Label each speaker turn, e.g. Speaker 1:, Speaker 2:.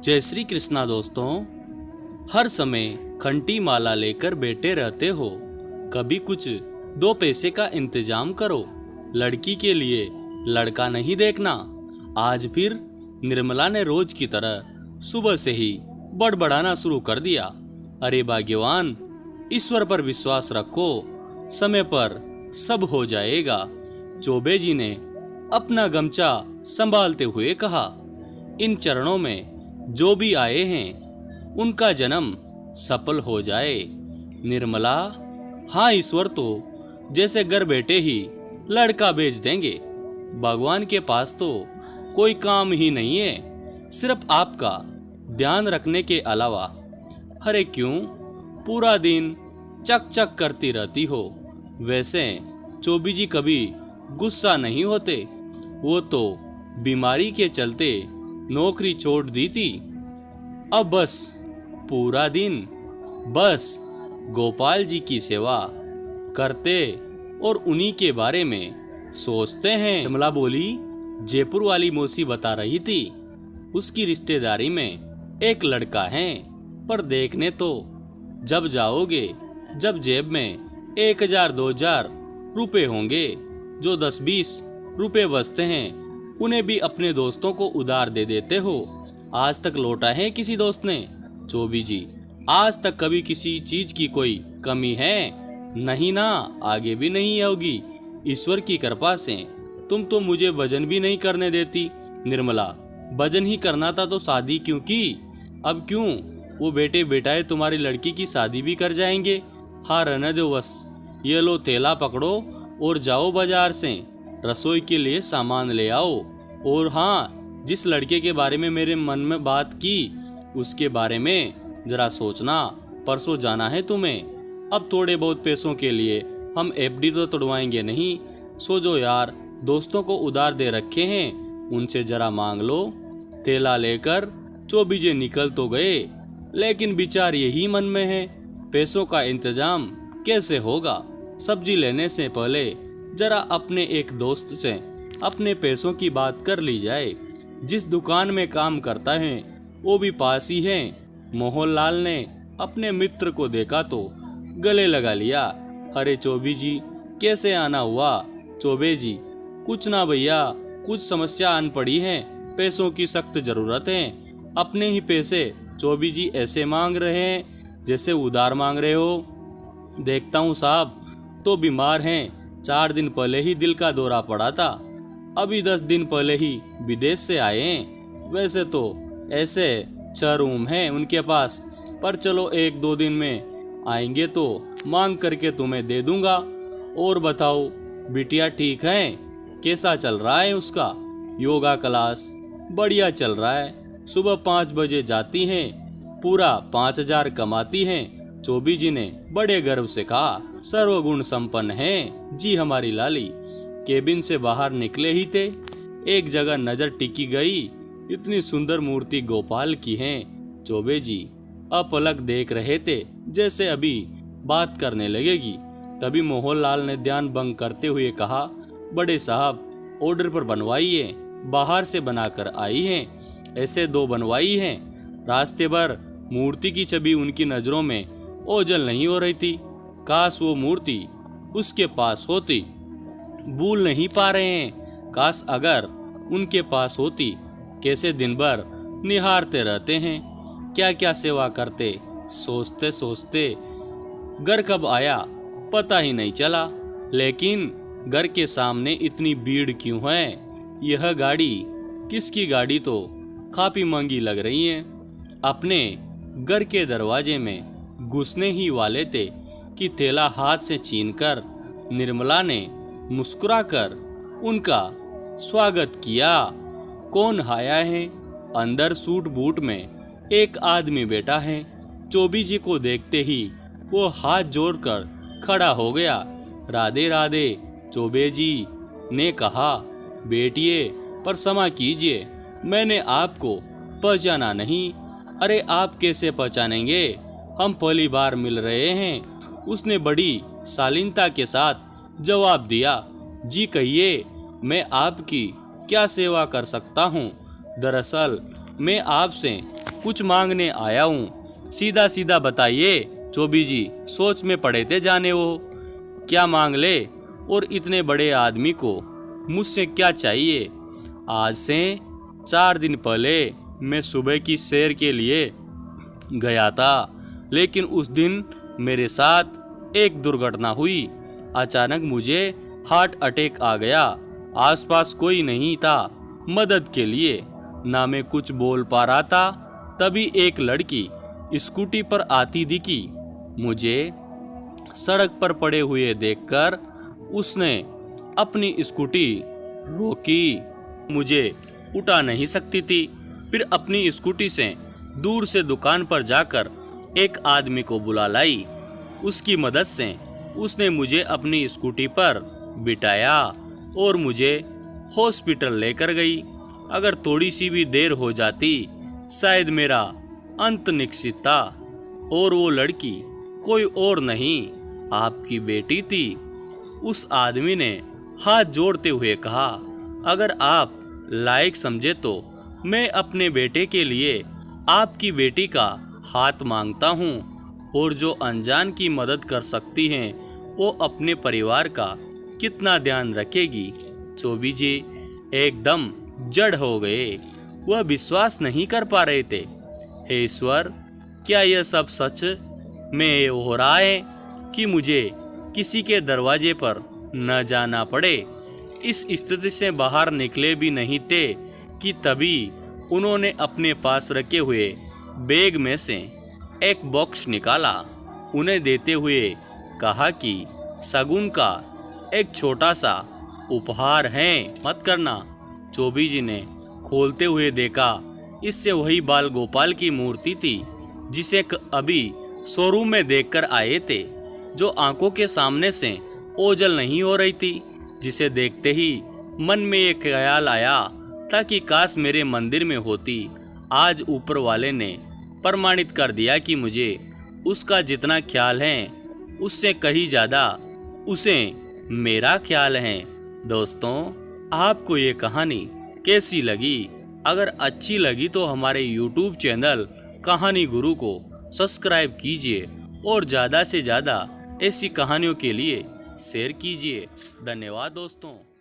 Speaker 1: जय श्री कृष्णा दोस्तों। हर समय खंटी माला लेकर बैठे रहते हो, कभी कुछ दो पैसे का इंतजाम करो। लड़की के लिए लड़का नहीं देखना। आज फिर निर्मला ने रोज की तरह सुबह से ही बड़बड़ाना शुरू कर दिया। अरे भाग्यवान, ईश्वर पर विश्वास रखो, समय पर सब हो जाएगा। चौबे जी ने अपना गमछा संभालते हुए कहा, इन चरणों में जो भी आए हैं उनका जन्म सफल हो जाए। निर्मला, हाँ ईश्वर तो जैसे घर बैठे ही लड़का भेज देंगे। भगवान के पास तो कोई काम ही नहीं है, सिर्फ आपका ध्यान रखने के अलावा। अरे क्यों पूरा दिन चक चक करती रहती हो? वैसे चौबी जी कभी गुस्सा नहीं होते, वो तो बीमारी के चलते नौकरी छोड़ दी थी। अब बस पूरा दिन बस गोपाल जी की सेवा करते और उन्हीं के बारे में सोचते हैं। निर्मला बोली, जयपुर वाली मौसी बता रही थी उसकी रिश्तेदारी में एक लड़का है, पर देखने तो जब जाओगे, जब जेब में 1000-2000 रुपए होंगे, जो 10-20 रुपए बचते हैं उन्हें भी अपने दोस्तों को उधार दे देते हो। आज तक लौटा है किसी दोस्त ने? चौबी जी, आज तक कभी किसी चीज की कोई कमी है? नहीं ना, आगे भी नहीं होगी। ईश्वर की कृपा से तुम तो मुझे भजन भी नहीं करने देती। निर्मला, भजन ही करना था तो शादी क्यों की? अब क्यों वो बेटे बेटाए तुम्हारी लड़की की शादी भी कर जाएंगे? हाँ रहने दो बस। ये लो थैला पकड़ो और जाओ बाजार से रसोई के लिए सामान ले आओ। और हाँ, जिस लड़के के बारे में मेरे मन में बात की उसके बारे में जरा सोचना। परसों जाना है तुम्हें। अब थोड़े बहुत पैसों के लिए हम एफडी तो तोड़वाएंगे नहीं। सोचो यार, दोस्तों को उधार दे रखे हैं, उनसे जरा मांग लो। थैला लेकर चौबीजे निकल तो गए, लेकिन विचार यही मन में है, पैसों का इंतजाम कैसे होगा। सब्जी लेने से पहले जरा अपने एक दोस्त से अपने पैसों की बात कर ली जाए। जिस दुकान में काम करता है वो भी पास ही है। मोहनलाल ने अपने मित्र को देखा तो गले लगा लिया। अरे चौबी जी, कैसे आना हुआ? चौबे जी, कुछ ना भैया, कुछ समस्या आन पड़ी है, पैसों की सख्त जरूरत है। अपने ही पैसे चौबी जी ऐसे मांग रहे हैं जैसे उधार मांग रहे हो। देखता हूँ साहब तो बीमार हैं, 4 दिन पहले ही दिल का दौरा पड़ा था, अभी 10 दिन पहले ही विदेश से आए हैं। वैसे तो ऐसे 6 रूम हैं उनके पास, पर चलो 1-2 दिन में आएंगे तो मांग करके तुम्हें दे दूंगा। और बताओ बिटिया ठीक है? कैसा चल रहा है उसका योगा क्लास? बढ़िया चल रहा है। सुबह 5 बजे जाती हैं, पूरा 5000 कमाती हैं। चौबी जी ने बड़े गर्व से कहा, सर्वगुण संपन्न है जी हमारी लाली। केबिन से बाहर निकले ही थे, एक जगह नजर टिकी गई, इतनी सुंदर मूर्ति गोपाल की है। चौबे जी अपलक देख रहे थे, जैसे अभी बात करने लगेगी। तभी मोहनलाल ने ध्यान भंग करते हुए कहा, बड़े साहब ऑर्डर पर बनवाइए, बाहर से बनाकर आई हैं, ऐसे 2 बनवाई हैं। रास्ते भर मूर्ति की छवि उनकी नजरों में ओझल नहीं हो रही थी। काश वो मूर्ति उसके पास होती। भूल नहीं पा रहे हैं, काश अगर उनके पास होती। कैसे दिन भर निहारते रहते हैं, क्या क्या सेवा करते। सोचते सोचते घर कब आया पता ही नहीं चला। लेकिन घर के सामने इतनी भीड़ क्यों है? यह गाड़ी किसकी गाड़ी तो काफी महंगी लग रही है। अपने घर के दरवाजे में घुसने ही वाले थे कि थैला हाथ से छीनकर निर्मला ने मुस्कुराकर उनका स्वागत किया। कौन आया है? अंदर सूट बूट में एक आदमी बैठा है। चौबी जी को देखते ही वो हाथ जोड़कर खड़ा हो गया। राधे राधे। चौबे जी ने कहा, बेटिए पर क्षमा कीजिए, मैंने आपको पहचाना नहीं। अरे आप कैसे पहचानेंगे, हम पहली बार मिल रहे हैं। उसने बड़ी शालीनता के साथ जवाब दिया। जी कहिए, मैं आपकी क्या सेवा कर सकता हूँ? दरअसल मैं आपसे कुछ मांगने आया हूँ। सीधा सीधा बताइए चोबी जी, सोच में पड़े थे जाने वो। क्या मांग ले, और इतने बड़े आदमी को मुझसे क्या चाहिए। आज से 4 दिन पहले मैं सुबह की सैर के लिए गया था, लेकिन उस दिन मेरे साथ एक दुर्घटना हुई। अचानक मुझे हार्ट अटैक आ गया। आसपास कोई नहीं था मदद के लिए, ना मैं कुछ बोल पा रहा था। तभी एक लड़की स्कूटी पर आती दिखी। मुझे सड़क पर पड़े हुए देखकर उसने अपनी स्कूटी रोकी। मुझे उठा नहीं सकती थी। फिर अपनी स्कूटी से दूर से दुकान पर जाकर एक आदमी को बुला लाई। उसकी मदद से उसने मुझे अपनी स्कूटी पर बिठाया और मुझे हॉस्पिटल लेकर गई। अगर थोड़ी सी भी देर हो जाती, शायद मेरा अंत निश्चित था। और वो लड़की कोई और नहीं, आपकी बेटी थी। उस आदमी ने हाथ जोड़ते हुए कहा, अगर आप लायक समझे तो मैं अपने बेटे के लिए आपकी बेटी का हाथ मांगता हूँ। और जो अनजान की मदद कर सकती हैं, वो अपने परिवार का कितना ध्यान रखेगी। चोबी जी एकदम जड़ हो गए। वह विश्वास नहीं कर पा रहे थे। हे ईश्वर, क्या यह सब सच में हो रहा है कि मुझे किसी के दरवाजे पर न जाना पड़े। इस स्थिति से बाहर निकले भी नहीं थे कि तभी उन्होंने अपने पास रखे हुए बैग में से एक बॉक्स निकाला। उन्हें देते हुए कहा कि शगुन का एक छोटा सा उपहार है, मत करना। चोबी जी ने खोलते हुए देखा, इससे वही बाल गोपाल की मूर्ति थी जिसे अभी शोरूम में देखकर आए थे, जो आंखों के सामने से ओझल नहीं हो रही थी। जिसे देखते ही मन में एक ख्याल आया था कि काश मेरे मंदिर में होती। आज ऊपर वाले ने प्रमाणित कर दिया कि मुझे उसका जितना ख्याल है, उससे कहीं ज़्यादा उसे मेरा ख्याल है। दोस्तों, आपको ये कहानी कैसी लगी? अगर अच्छी लगी तो हमारे YouTube चैनल कहानी गुरु को सब्सक्राइब कीजिए और ज़्यादा से ज़्यादा ऐसी कहानियों के लिए शेयर कीजिए। धन्यवाद दोस्तों।